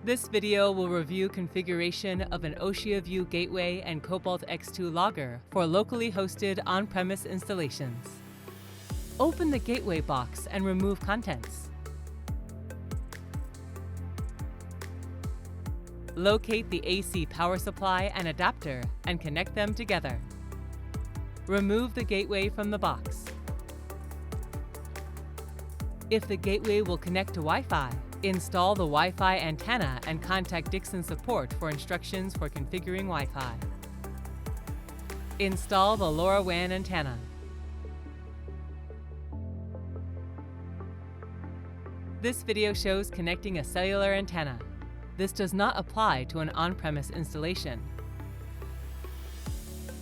This video will review configuration of an OCEAView gateway and Cobalt X2 logger for locally hosted on-premise installations. Open the gateway box and remove contents. Locate the AC power supply and adapter and connect them together. Remove the gateway from the box. If the gateway will connect to Wi-Fi, install the Wi-Fi antenna and contact Dickson support for instructions for configuring Wi-Fi. Install the LoRaWAN antenna. This video shows connecting a cellular antenna. This does not apply to an on-premise installation.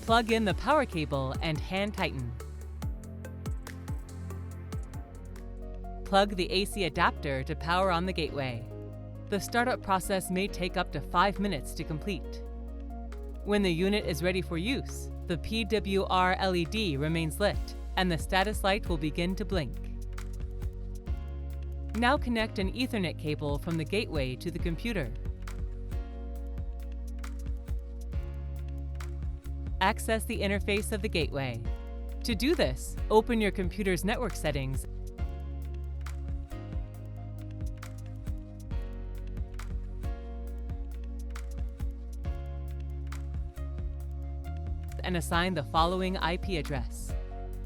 Plug in the power cable and hand tighten. Plug the AC adapter to power on the gateway. The startup process may take up to 5 minutes to complete. When the unit is ready for use, the PWR LED remains lit and the status light will begin to blink. Now connect an Ethernet cable from the gateway to the computer. Access the interface of the gateway. To do this, open your computer's network settings and assign the following IP address: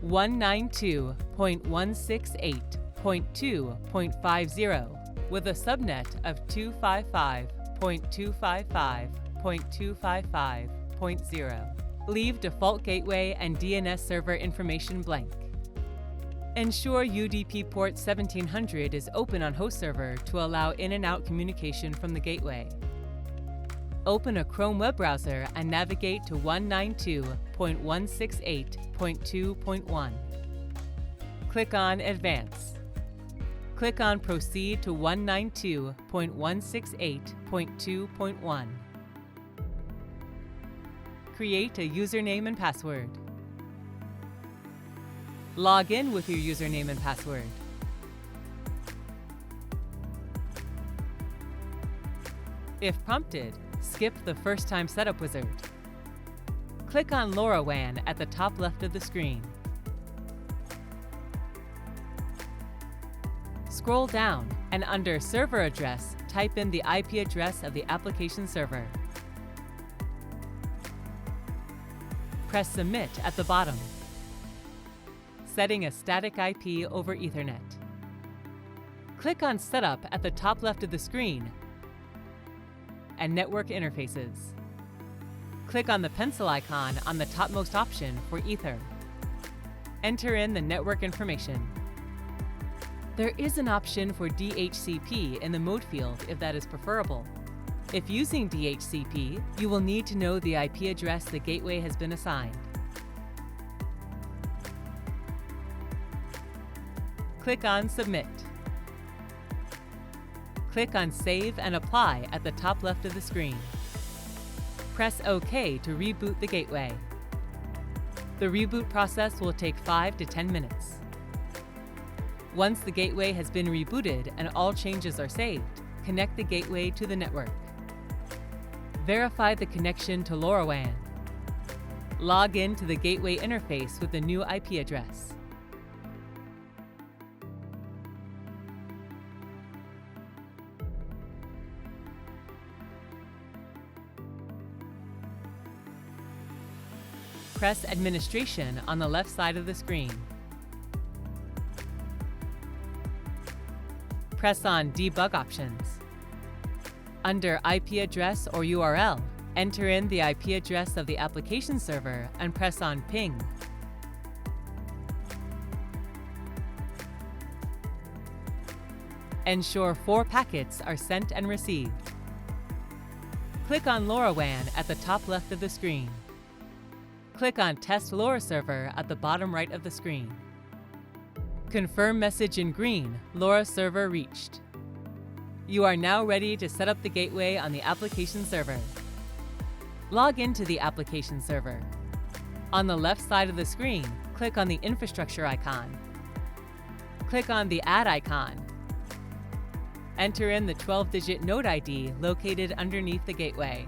192.168.2.50 with a subnet of 255.255.255.0. Leave default gateway and DNS server information blank. Ensure UDP port 1700 is open on host server to allow in and out communication from the gateway. Open a Chrome web browser and navigate to 192.168.2.1. Click on Advance. Click on Proceed to 192.168.2.1. Create a username and password. Log in with your username and password. If prompted, skip the first-time setup wizard. Click on LoRaWAN at the top left of the screen. Scroll down and under Server Address, type in the IP address of the application server. Press Submit at the bottom. Setting a static IP over Ethernet. Click on Setup at the top left of the screen and Network Interfaces. Click on the pencil icon on the topmost option for Ether. Enter in the network information. There is an option for DHCP in the mode field if that is preferable. If using DHCP, you will need to know the IP address the gateway has been assigned. Click on Submit. Click on Save and Apply at the top left of the screen. Press OK to reboot the gateway. The reboot process will take 5 to 10 minutes. Once the gateway has been rebooted and all changes are saved, connect the gateway to the network. Verify the connection to LoRaWAN. Log in to the gateway interface with the new IP address. Press Administration on the left side of the screen. Press on Debug Options. Under IP address or URL, enter in the IP address of the application server and press on Ping. Ensure 4 packets are sent and received. Click on LoRaWAN at the top left of the screen. Click on Test LoRa Server at the bottom right of the screen. Confirm message in green, LoRa server reached. You are now ready to set up the gateway on the application server. Log into the application server. On the left side of the screen, click on the infrastructure icon. Click on the Add icon. Enter in the 12-digit node ID located underneath the gateway.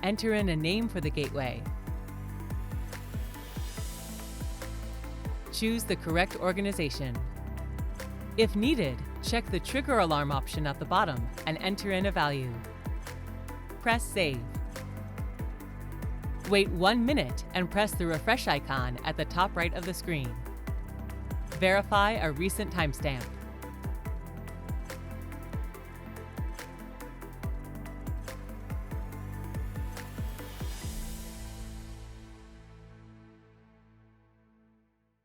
Enter in a name for the gateway. Choose the correct organization. If needed, check the trigger alarm option at the bottom and enter in a value. Press Save. Wait 1 minute and press the refresh icon at the top right of the screen. Verify a recent timestamp.